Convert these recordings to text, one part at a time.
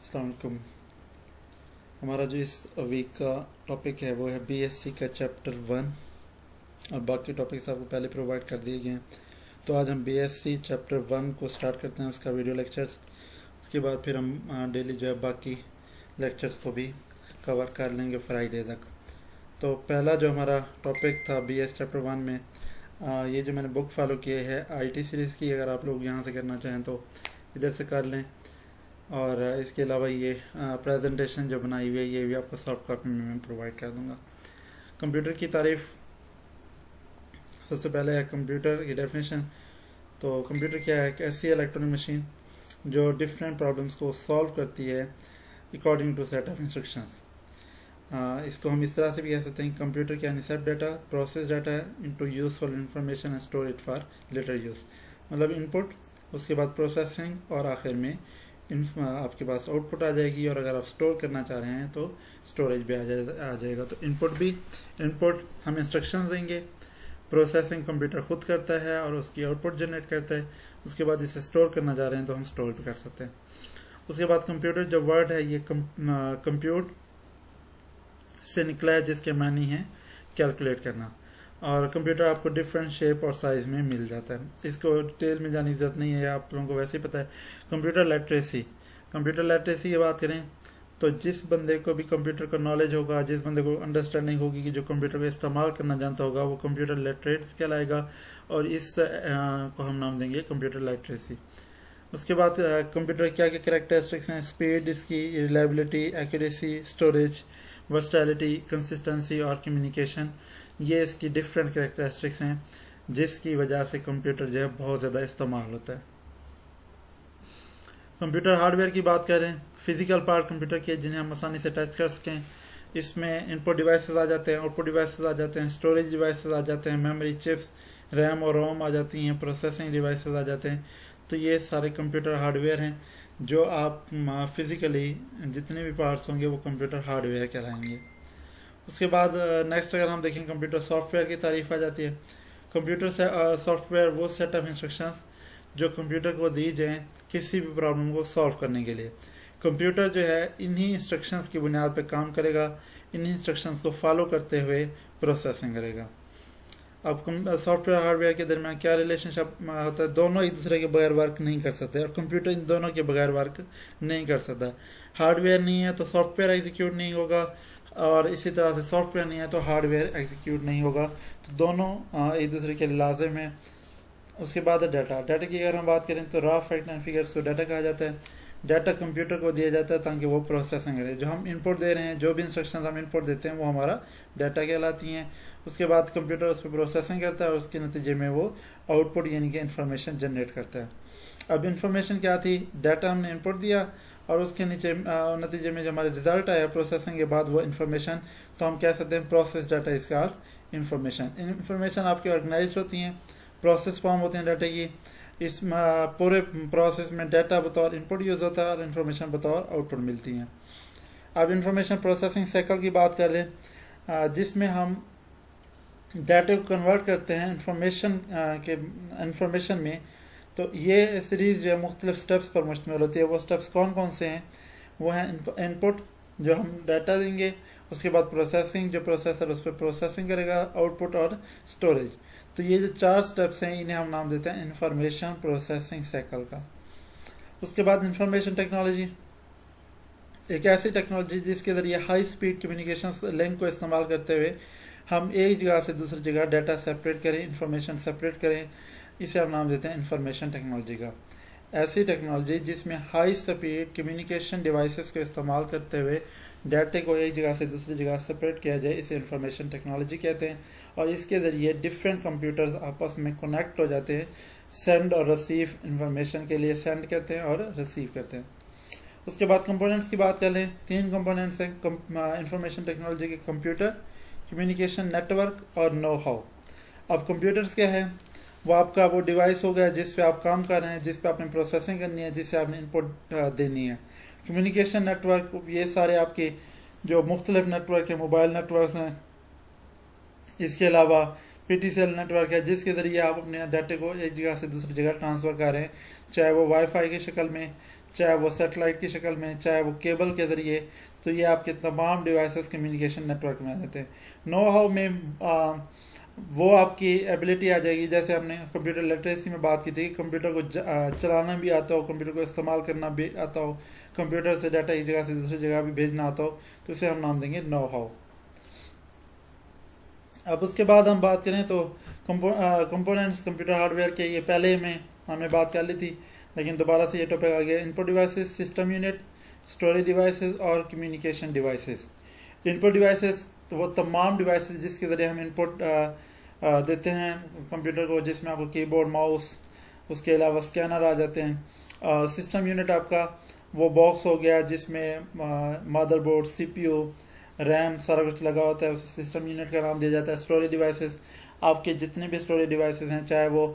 अस्सलाम वालेकुम। हमारा जो इस वीक का टॉपिक है वो है बीएससी का चैप्टर 1 और बाकी टॉपिक्स आपको पहले प्रोवाइड कर दिए गए हैं। तो आज हम बीएससी चैप्टर 1 को स्टार्ट करते हैं, उसका वीडियो लेक्चर्स। उसके बाद फिर हम डेली जो है बाकी लेक्चर्स को भी कवर कर लेंगे फ्राइडे तक। तो पहला जो हमारा टॉपिक था बीएस चैप्टर 1 में, ये जो मैंने बुक फॉलो किए है आईटी सीरीज़ की, अगर आप लोग यहाँ से करना चाहें तो इधर से कर लें। और इसके अलावा ये प्रेजेंटेशन जो बनाई हुई है ये भी आपको सॉफ्ट कॉपी में मैं प्रोवाइड कर दूंगा। कंप्यूटर की तारीफ, सबसे पहले है कंप्यूटर की डेफिनेशन। तो कंप्यूटर क्या है? एक ऐसी इलेक्ट्रॉनिक मशीन जो डिफरेंट प्रॉब्लम्स को सॉल्व करती है according to set of instructions. इसको हम इस तरह से भी कह सकते हैं, computer can accept data, process data into useful information and store it for later use. मतलब इनपुट, उसके बाद प्रोसेसिंग और आखिर में आपके पास आउटपुट आ जाएगी। और अगर आप स्टोर करना चाह रहे हैं तो स्टोरेज भी आ जाएगा। तो इनपुट हम इंस्ट्रक्शंस देंगे, प्रोसेसिंग कंप्यूटर खुद करता है और उसकी आउटपुट जनरेट करता है। उसके बाद इसे स्टोर करना चाह रहे हैं तो हम स्टोर भी कर सकते हैं। उसके बाद कंप्यूटर जो वर्ड है ये कंप्यूट से निकला है, जिसके मानी है कैलकुलेट करना। और कंप्यूटर आपको डिफरेंट शेप और साइज़ में मिल जाता है, इसको डिटेल में जाने की ज़रूरत नहीं है, आप लोगों को वैसे ही पता है। कंप्यूटर लिटरेसी की बात करें तो जिस बंदे को भी कंप्यूटर का नॉलेज होगा, जिस बंदे को अंडरस्टैंडिंग होगी कि जो कंप्यूटर का इस्तेमाल करना जानता होगा, वो कंप्यूटर लिटरेट कहलाएगा। और इस को हम नाम देंगे कंप्यूटर लिटरेसी। उसके बाद कंप्यूटर क्या क्या कैरेक्टरिस्टिक्स हैं? स्पीड, इसकी reliability, accuracy, storage, versatility, consistency और कम्युनिकेशन, ये इसकी डिफरेंट कैरेक्टरिस्टिक्स हैं जिसकी वजह से कंप्यूटर जो है बहुत ज़्यादा इस्तेमाल होता है। कंप्यूटर हार्डवेयर की बात करें, फिजिकल पार्ट कंप्यूटर के जिन्हें हम आसानी से टच कर सकें। इसमें इनपुट डिवाइसेस आ जाते हैं, आउटपुट डिवाइसेस आ जाते हैं, स्टोरेज डिवाइसेस आ जाते हैं, मेमोरी चिप्स, रैम और रोम आ जाती हैं, प्रोसेसिंग डिवाइसेस आ जाते हैं। तो ये सारे कंप्यूटर हार्डवेयर हैं जो आप फिज़िकली जितने भी पार्ट्स होंगे वो कंप्यूटर हार्डवेयर कहलाएंगे। उसके बाद नेक्स्ट अगर हम देखें, कंप्यूटर सॉफ्टवेयर की तारीफ आ जाती है। कंप्यूटर से सॉफ्टवेयर वो सेट ऑफ इंस्ट्रक्शंस जो कंप्यूटर को दी जाएँ किसी भी प्रॉब्लम को सॉल्व करने के लिए। कंप्यूटर जो है इन्हीं इंस्ट्रक्शंस की बुनियाद पर काम करेगा, इन्हीं इंस्ट्रक्शंस को फॉलो करते हुए प्रोसेसिंग करेगा। अब सॉफ्टवेयर हार्डवेयर के दरमियान क्या रिलेशनशिप होता है? दोनों एक दूसरे के बगैर वर्क नहीं कर सकते और कंप्यूटर इन दोनों के बगैर वर्क नहीं कर सकता। हार्डवेयर नहीं है तो सॉफ्टवेयर एग्जीक्यूट नहीं होगा, और इसी तरह से सॉफ्टवेयर नहीं है तो हार्डवेयर एग्जीक्यूट नहीं होगा। तो दोनों एक दूसरे के लाजिम है। उसके बाद है डाटा की अगर हम बात करें तो रॉ फैक्ट एंड फिगर्स को डाटा कहा जाता है। डाटा कंप्यूटर को दिया जाता है ताकि वो प्रोसेसिंग करे। जो हम इनपुट दे रहे हैं, जो भी इंस्ट्रक्शंस हम इनपुट देते हैं वो हमारा डाटा कहलाती हैं। उसके बाद कंप्यूटर उस पर प्रोसेसिंग करता है और उसके नतीजे में वो आउटपुट यानी कि इंफॉर्मेशन जनरेट करता है। अब इंफॉर्मेशन क्या थी? डाटा हमने इनपुट दिया और उसके नतीजे में जो हमारे रिजल्ट आया प्रोसेसिंग के बाद वो इन्फॉर्मेशन, तो हम कह सकते हैं process data is called information. Information आपकी ऑर्गेनाइज होती हैं, प्रोसेस फॉर्म होते हैं डाटा की। इस पूरे प्रोसेस में डाटा बतौर इनपुट यूज़ होता है और इन्फॉर्मेशन बतौर आउटपुट मिलती हैं। अब इंफॉर्मेशन प्रोसेसिंग साइकिल की बात कर लें, जिसमें हम डाटा को कन्वर्ट करते हैं इंफॉर्मेशन में। तो ये सीरीज़ जो है मुख्तलिफ स्टेप्स पर मुश्तमिल होती है। वो स्टेप्स कौन कौन से हैं? वो हैं इनपुट, जो हम डाटा देंगे, उसके बाद प्रोसेसिंग, जो प्रोसेसर उस पर प्रोसेसिंग करेगा, आउटपुट और स्टोरेज। तो ये जो 4 स्टेप्स हैं इन्हें हम नाम देते हैं इंफॉर्मेशन प्रोसेसिंग साइकिल का। उसके बाद इंफॉर्मेशन टेक्नोलॉजी एक ऐसी टेक्नोलॉजी जिसके ज़रिए हाई स्पीड कम्युनिकेशन लिंक को इस्तेमाल करते हुए हम एक जगह से दूसरी जगह डाटा सेपरेट करें, इंफॉर्मेशन सेपरेट करें, इसे हम नाम देते हैं इंफॉर्मेशन टेक्नोलॉजी का। ऐसी टेक्नोलॉजी जिसमें हाई स्पीड कम्युनिकेशन डिवाइसेस को इस्तेमाल करते हुए डाटे को एक जगह से दूसरी जगह सेपरेट किया जाए, इसे इंफॉर्मेशन टेक्नोलॉजी कहते हैं। और इसके ज़रिए डिफरेंट कंप्यूटर्स आपस में कनेक्ट हो जाते हैं, सेंड और रिसीव इंफॉर्मेशन के लिए सेंड करते हैं और रिसीव करते हैं। उसके बाद कंपोनेंट्स की बात कर लें, 3 कंपोनेंट्स हैं इंफॉर्मेशन टेक्नोलॉजी के: कंप्यूटर, कम्युनिकेशन नेटवर्क और नो हाउ। अब कंप्यूटर्स क्या है? वो आपका वो डिवाइस हो गया जिस पे आप काम कर रहे हैं, जिस पे आपने प्रोसेसिंग करनी है, जिससे आपने इनपुट देनी है। कम्युनिकेशन नेटवर्क, ये सारे आपके जो मुख्तलिफ नेटवर्क है, मोबाइल नेटवर्क हैं, इसके अलावा PTCL नेटवर्क है जिसके ज़रिए आप अपने डाटे को एक जगह से दूसरी जगह ट्रांसफ़र कर रहे हैं, चाहे वो वाईफाई की शक्ल में, चाहे वो सेटेलाइट की शक्ल में, चाहे वो केबल के ज़रिए, तो ये आपके तमाम डिवाइसेस कम्युनिकेशन नेटवर्क में आ जाते हैं। नो हाउ में वो आपकी एबिलिटी आ जाएगी, जैसे हमने कंप्यूटर लिटरेसी में बात की थी, कंप्यूटर को चलाना भी आता हो, कंप्यूटर को इस्तेमाल करना भी आता हो, कंप्यूटर से डाटा एक जगह से दूसरी जगह भी भेजना आता हो, तो इसे हम नाम देंगे नो हाउ। अब उसके बाद हम बात करें तो कंपोनेंट्स कंप्यूटर हार्डवेयर के, ये पहले में हमने बात कर ली थी, लेकिन दोबारा से ये टॉपिक आ गया। Input devices, system unit, storage devices और कम्युनिकेशन डिवाइसेस। इनपुट डिवाइसेस तो वो तमाम डिवाइसेस जिसके ज़रिए हम इनपुट देते हैं कंप्यूटर को, जिसमें आपको कीबोर्ड, माउस, उसके अलावा स्कैनर आ जाते हैं। सिस्टम यूनिट आपका वो बॉक्स हो गया जिसमें मदरबोर्ड, सीपीयू, रैम सारा कुछ लगा होता है, उसे सिस्टम यूनिट का नाम दिया जाता है। स्टोरेज डिवाइसेस, आपके जितने भी स्टोरेज डिवाइसेस हैं, चाहे वो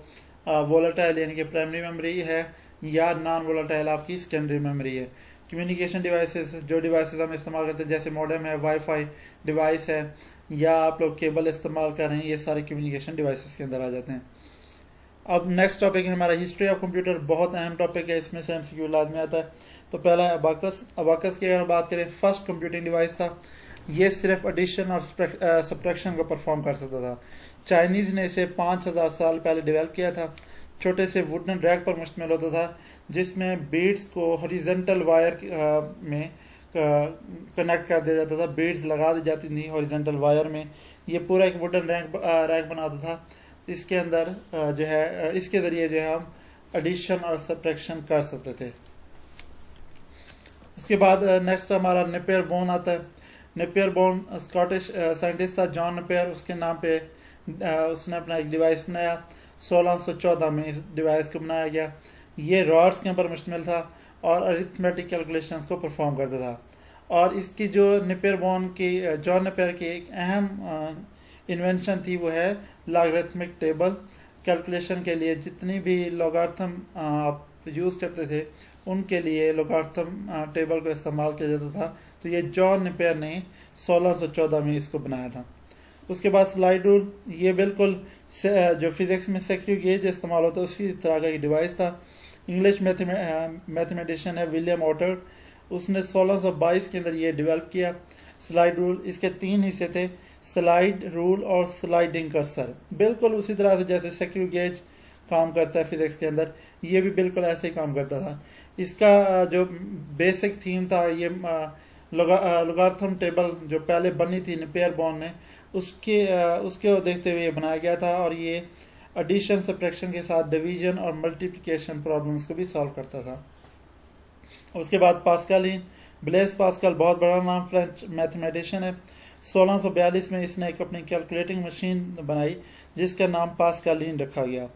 वोलेटाइल यानी कि प्राइमरी मेमोरी है या नॉन वोलेटाइल आपकी सेकेंडरी मेमोरी है। कम्युनिकेशन डिवाइसेस, जो डिवाइसेस हम इस्तेमाल करते हैं, जैसे मॉडेम है, वाईफाई डिवाइस है, या आप लोग केबल इस्तेमाल कर रहे हैं, ये सारे कम्युनिकेशन डिवाइसेस के अंदर आ जाते हैं। अब नेक्स्ट टॉपिक है हमारा हिस्ट्री ऑफ कंप्यूटर। बहुत अहम टॉपिक है, इसमें से एमसीक्यू लाजमी आता है। तो पहला है अबाकस। अबाकस की अगर बात करें, फर्स्ट कंप्यूटिंग डिवाइस था। ये सिर्फ एडिशन और सब्ट्रैक्शन को परफॉर्म कर सकता था। चाइनीज़ ने इसे 5000 साल पहले डेवलप किया था। छोटे से वुडन रैक पर मुश्तमिल होता था, जिसमें बीड्स को हॉरिजॉन्टल वायर में कनेक्ट कर दिया जाता था। बीड्स लगा दी जाती थी हॉरिजॉन्टल वायर में। ये पूरा एक वुडन रैक बनाता था। इसके अंदर जो है, इसके ज़रिए जो है हम एडिशन और सब्ट्रैक्शन कर सकते थे। उसके बाद नेक्स्ट हमारा नेपियर बोन आता है। नेपियर बोन स्कॉटिश साइंटिस्ट था, जॉन नेपियर, उसके नाम पे उसने अपना एक डिवाइस बनाया। 1614 में इस डिवाइस को बनाया गया। ये रॉड्स के ऊपर मुश्तमिल था और अरिथमेटिक कैलकुलेशंस को परफॉर्म करता था। और इसकी जो नेपियर बोन की, जॉन नेपियर की एक अहम इन्वेंशन थी, वो है लॉगरिथमिक टेबल। कैलकुलेशन के लिए जितनी भी लॉगरिथम आप यूज़ करते थे, उनके लिए लॉगरिथम टेबल को इस्तेमाल किया जाता था। तो ये जॉन नेपियर ने 1614 में इसको बनाया था। उसके बाद स्लाइड रूल, ये बिल्कुल जो फिज़िक्स में सेक्रीगेज इस्तेमाल होता है उसी तरह का एक डिवाइस था। इंग्लिश मैथमेटिशियन है विलियम ऑटर, उसने 1622 के अंदर ये डेवलप किया। स्लाइड रूल, इसके 3 हिस्से थे, स्लाइड रूल और स्लाइडिंग कर्सर। बिल्कुल उसी तरह से जैसे सेक्रीगेज काम करता है फिज़िक्स के अंदर, ये भी बिल्कुल ऐसे ही काम करता था। इसका जो बेसिक थीम था, ये लॉगरिथम टेबल जो पहले बनी थी नेपियर बोन ने, उसके देखते हुए ये बनाया गया था। और ये एडिशन सब्ट्रैक्शन के साथ डिवीजन और मल्टीप्लिकेशन प्रॉब्लम्स को भी सॉल्व करता था। उसके बाद पास्कलिन, ब्लेस पास्कल, बहुत बड़ा नाम, फ्रेंच मैथमेटिशियन है। 1642 में इसने एक अपनी कैलकुलेटिंग मशीन बनाई जिसका नाम पास्कलिन रखा गया।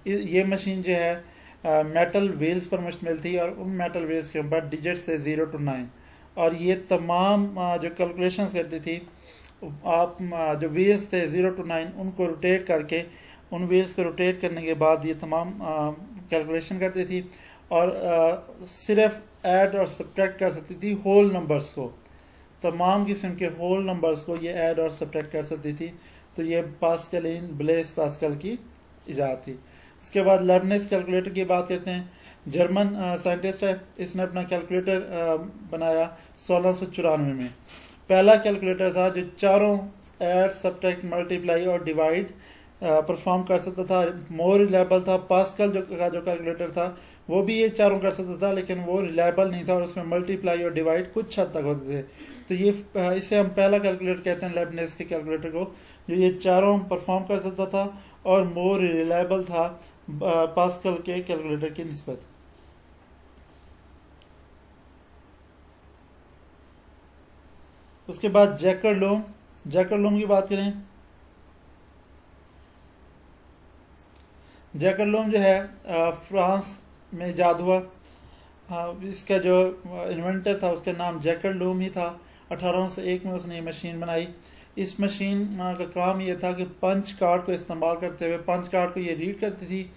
ये मशीन जो है मेटल व्हील्स पर मुश्तमिल थी और उन मेटल व्हील्स के ऊपर डिजिट से 0 to 9, और ये तमाम जो कैलकुलेशंस करती थी, आप जो व्हील्स थे 0 to 9 उनको रोटेट करके, उन व्हील्स को रोटेट करने के बाद ये तमाम कैलकुलेशन करती थी। और सिर्फ ऐड और सब्ट्रैक्ट कर सकती थी होल नंबर्स को, तमाम किस्म के होल नंबर्स को ये ऐड और सब्ट्रैक्ट कर सकती थी। तो ये पास्कलिन, ब्लेस पास्कल की इजाद थी। उसके बाद लेबनिज कैलकुलेटर की बात करते हैं। जर्मन साइंटिस्ट है, इसने अपना कैलकुलेटर बनाया 1694 में। पहला कैलकुलेटर था जो चारों ऐड, सब्ट्रैक्ट, मल्टीप्लाई और डिवाइड परफॉर्म कर सकता था। मोर रिलायबल था। पास्कल जो कैलकुलेटर था वो भी ये चारों कर सकता था, लेकिन वो रिलायबल नहीं था और उसमें मल्टीप्लाई और डिवाइड कुछ हद तक होते थे। तो ये इसे हम पहला कैलकुलेटर कहते हैं, लेबनिज के कैलकुलेटर को, जो ये चारों परफॉर्म कर सकता था और मोर रिलायबल था पास्कल के कैलकुलेटर की निस्बत। उसके बाद जैकब लूम की बात करें। जैकब लूम जो है फ्रांस में ईजाद हुआ। इसका जो इन्वेंटर था उसका नाम जैकब लूम ही था। 1801 में उसने ये मशीन बनाई। इस मशीन का काम ये था कि पंच कार्ड को इस्तेमाल करते हुए पंच कार्ड को ये रीड करती थी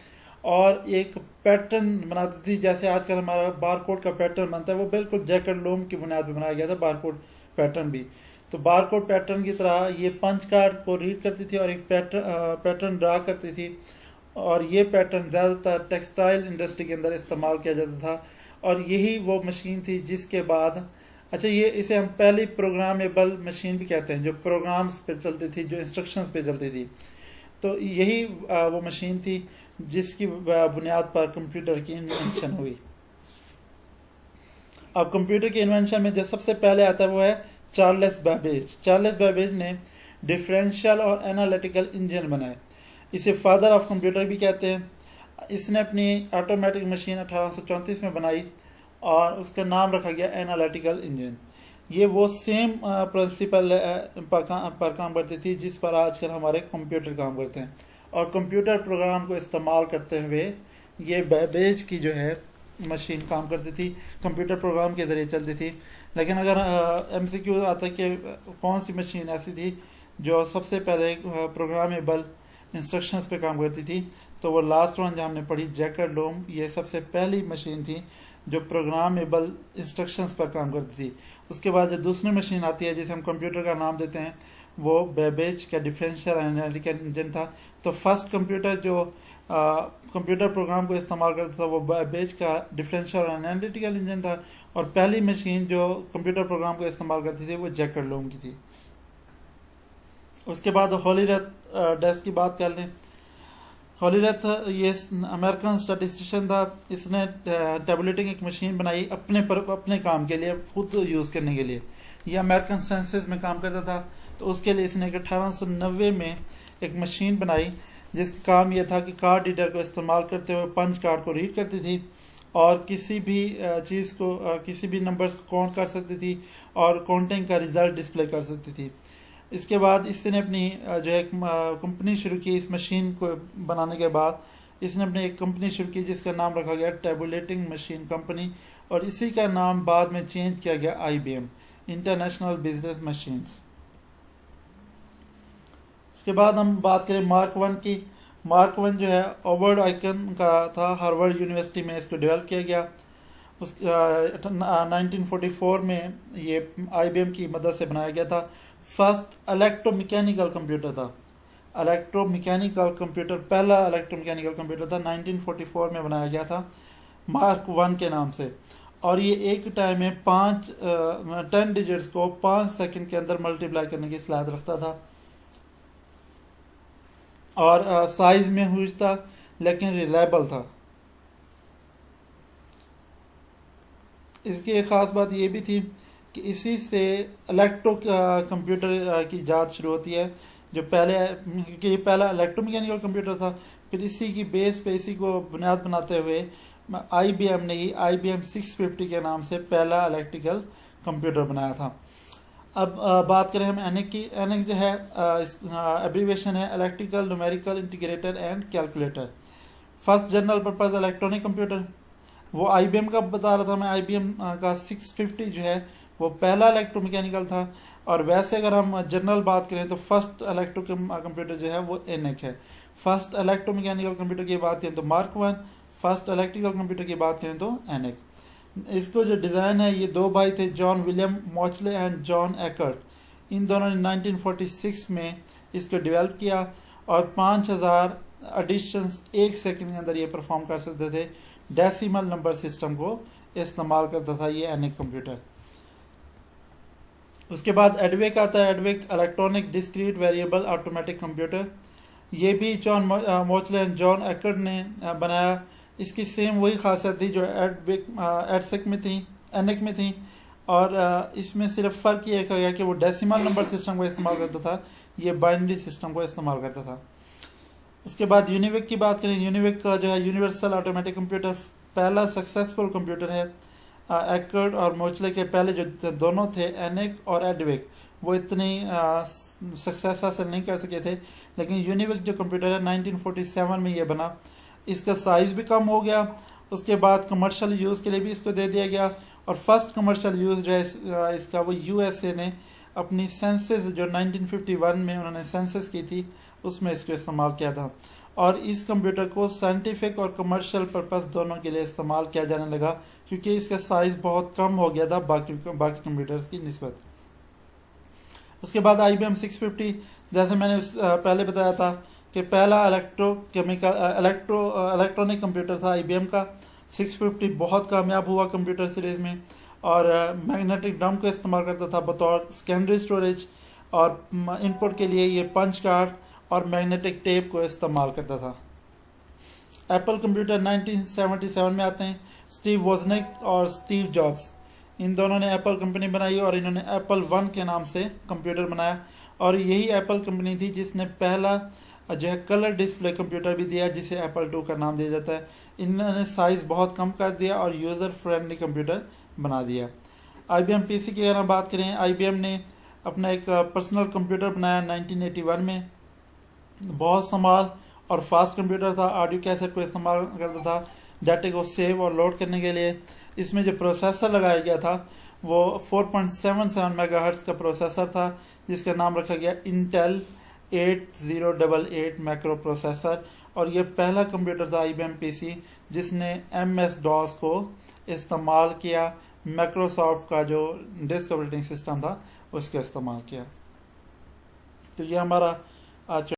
और एक पैटर्न बनाती थी। जैसे आजकल हमारा बारकोड का पैटर्न बनता है, वो बिल्कुल जैकब लूम की बुनियाद पर बनाया गया था बारकोड पैटर्न भी। तो बारकोड पैटर्न की तरह ये पंच कार्ड को रीड करती थी और एक पैटर्न ड्रा करती थी। और ये पैटर्न ज़्यादातर टेक्सटाइल इंडस्ट्री के अंदर इस्तेमाल किया जाता था और यही वो मशीन थी जिसके बाद, अच्छा ये इसे हम पहली प्रोग्रामेबल मशीन भी कहते हैं, जो प्रोग्राम्स पे चलती थी, जो इंस्ट्रक्शंस पे चलती थी। तो यही वो मशीन थी जिसकी बुनियाद पर कंप्यूटर की इन्वेंशन हुई। अब कंप्यूटर की इन्वेंशन में जो सबसे पहले आता है वो है चार्ल्स बैबेज। चार्ल्स बैबेज ने डिफरेंशियल और एनालिटिकल इंजन बनाए। इसे फादर ऑफ कंप्यूटर भी कहते हैं। इसने अपनी ऑटोमेटिक मशीन 1834 में बनाई और उसका नाम रखा गया एनालिटिकल इंजन। ये वो सेम प्रिंसिपल पर काम करती थी जिस पर आजकल हमारे कंप्यूटर काम करते हैं, और कंप्यूटर प्रोग्राम को इस्तेमाल करते हुए ये बैबेज की जो है मशीन काम करती थी, कंप्यूटर प्रोग्राम के ज़रिए चलती थी। लेकिन अगर MCQ आता है कि कौन सी मशीन ऐसी थी जो सबसे पहले प्रोग्रामेबल इंस्ट्रक्शंस पे काम करती थी, तो वो लास्ट वन जो हमने पढ़ी जैकब लोम, ये सबसे पहली मशीन थी जो प्रोग्रामेबल इंस्ट्रक्शंस पर काम करती थी। उसके बाद जो दूसरी मशीन आती है जिसे हम कंप्यूटर का नाम देते हैं वो बैबेज का डिफरेंशियल एनालिटिकल इंजन था। तो फर्स्ट कंप्यूटर जो कंप्यूटर प्रोग्राम को इस्तेमाल करता था वो बैबेज का डिफरेंशियल एनालिटिकल इंजन था, और पहली मशीन जो कंप्यूटर प्रोग्राम को इस्तेमाल करती थी वो जैकब लोम की थी। उसके बाद हॉलीरथ डेस्क की बात कर लें। हॉलीरथ ये अमेरिकन स्टैटिस्टिशियन था। इसने टैबुलेटिंग एक मशीन बनाई अपने काम के लिए, खुद यूज़ करने के लिए। ये अमेरिकन सेंसस में काम करता था, तो उसके लिए इसने 1890 में एक मशीन बनाई जिसका काम यह था कि कार्ड रीडर को इस्तेमाल करते हुए पंच कार्ड को रीड करती थी और किसी भी चीज़ को किसी भी नंबर्स को काउंट कर सकती थी और काउंटिंग का रिज़ल्ट डिस्प्ले कर सकती थी। इसके बाद इसने अपनी जो है कंपनी शुरू की। इस मशीन को बनाने के बाद इसने अपनी एक कंपनी शुरू की जिसका नाम रखा गया टैबुलेटिंग मशीन कंपनी, और इसी का नाम बाद में चेंज किया गया IBM, इंटरनेशनल बिजनेस मशीन्स। इसके बाद हम बात करें मार्क 1 की। मार्क 1 जो है ओवर्ड आइकन का था, हार्वर्ड यूनिवर्सिटी में इसको डेवलप किया गया। उस 1944 में ये IBM की मदद से बनाया गया था। फर्स्ट इलेक्ट्रोमैकेनिकल कंप्यूटर था। इलेक्ट्रोमैकेनिकल कंप्यूटर, पहला इलेक्ट्रोमैकेनिकल कंप्यूटर था, 1944 में बनाया गया था मार्क 1 के नाम से। और ये एक टाइम में 10 डिजिट्स को 5 सेकंड के अंदर मल्टीप्लाई करने की सलाहियत रखता था, और साइज में हुज था लेकिन रिलायबल था। इसकी एक ख़ास बात ये भी थी कि इसी से इलेक्ट्रो कंप्यूटर की इजाद शुरू होती है, जो पहले, क्योंकि ये पहला इलेक्ट्रोमैकेनिकल कंप्यूटर था। फिर इसी की बेस पे, इसी को बुनियाद बनाते हुए IBM ने ही IBM 650 के नाम से पहला इलेक्ट्रिकल कंप्यूटर बनाया था। अब बात करें हम ENIAC की। ENIAC जो है एब्रीवेशन है electrical numerical integrator and calculator. First general purpose electronic computer, वो IBM का बता रहा था मैं। IBM का 650 जो है वो पहला इलेक्ट्रोमैकेनिकल था। और वैसे अगर हम जनरल बात करें तो फर्स्ट इलेक्ट्रो कंप्यूटर जो है वो ENIAC है। फर्स्ट इलेक्ट्रोमैकेनिकल कंप्यूटर की बात करें तो मार्क 1, फर्स्ट इलेक्ट्रिकल कंप्यूटर की बात करें तो ENIAC। इसको जो डिज़ाइन है, ये दो भाई थे, John William Mauchly and John Eckert. इन दोनों ने 1946 में इसको डेवलप किया और 5000 एडिशंस एक सेकंड के अंदर ये परफॉर्म कर सकते थे। डेसिमल नंबर सिस्टम को इस्तेमाल करता था ये ENIAC कंप्यूटर। उसके बाद एडवेक आता है। EDVAC electronic discrete variable automatic computer. ये भी John Mauchly and John Eckert ने बनाया। इसकी सेम वही खासियत थी जो EDSEC में थी, ENIAC में थी, और इसमें सिर्फ फ़र्क ये गया कि वो डेसिमल नंबर सिस्टम को इस्तेमाल करता था, ये बाइनरी सिस्टम को इस्तेमाल करता था। उसके बाद यूनिवेक की बात करें। यूनिवेक का जो है यूनिवर्सल ऑटोमेटिक कंप्यूटर पहला सक्सेसफुल कंप्यूटर है। एकर्ट और मोचले के पहले जो दोनों थे ENIAC और एडवेक, वो इतनी सक्सेस हासिल नहीं कर सके थे, लेकिन यूनिवेक जो कंप्यूटर है 1947 में ये बना। इसका साइज़ भी कम हो गया। उसके बाद कमर्शियल यूज़ के लिए भी इसको दे दिया गया, और फर्स्ट कमर्शियल यूज़ जो है इसका वो USA ने अपनी सेंसस जो 1951 में उन्होंने सेंसस की थी उसमें इसको इस्तेमाल किया था। और इस कंप्यूटर को साइंटिफिक और कमर्शियल पर्पस दोनों के लिए इस्तेमाल किया जाने लगा, क्योंकि इसका साइज़ बहुत कम हो गया था बाकी कंप्यूटर्स की निस्बत। उसके बाद IBM 650, जैसे मैंने पहले बताया था कि पहला इलेक्ट्रॉनिक कंप्यूटर था IBM का। 650 बहुत कामयाब हुआ कंप्यूटर सीरीज़ में, और मैग्नेटिक ड्रम को इस्तेमाल करता था बतौर सेकेंडरी स्टोरेज, और इनपुट के लिए ये पंच कार्ड और मैग्नेटिक टेप को इस्तेमाल करता था। एप्पल कंप्यूटर 1977 में आते हैं। स्टीव वोजनिक और स्टीव जॉब्स, इन दोनों ने एप्पल कंपनी बनाई और इन्होंने एप्पल वन के नाम से कंप्यूटर बनाया, और यही एप्पल कंपनी थी जिसने पहला जो है कलर डिस्प्ले कंप्यूटर भी दिया, जिसे एप्पल टू का नाम दिया जाता है। इन्होंने साइज़ बहुत कम कर दिया और यूज़र फ्रेंडली कंप्यूटर बना दिया। IBM PC की अगर हम बात करें, IBM ने अपना एक पर्सनल कंप्यूटर बनाया 1981 में। बहुत संभाल और फास्ट कंप्यूटर था, ऑडियो कैसेट को इस्तेमाल करता था डाटा को सेव और लोड करने के लिए। इसमें जो प्रोसेसर लगाया गया था वो 4.77 मेगाहर्ट्ज़ का प्रोसेसर था, जिसका नाम रखा गया इंटेल 8088 मैक्रो प्रोसेसर, और ये पहला कंप्यूटर था IBM PC जिसने MS-DOS को इस्तेमाल किया, माइक्रोसॉफ्ट का जो डिस्क ऑपरेटिंग सिस्टम था उसका इस्तेमाल किया। तो ये हमारा आज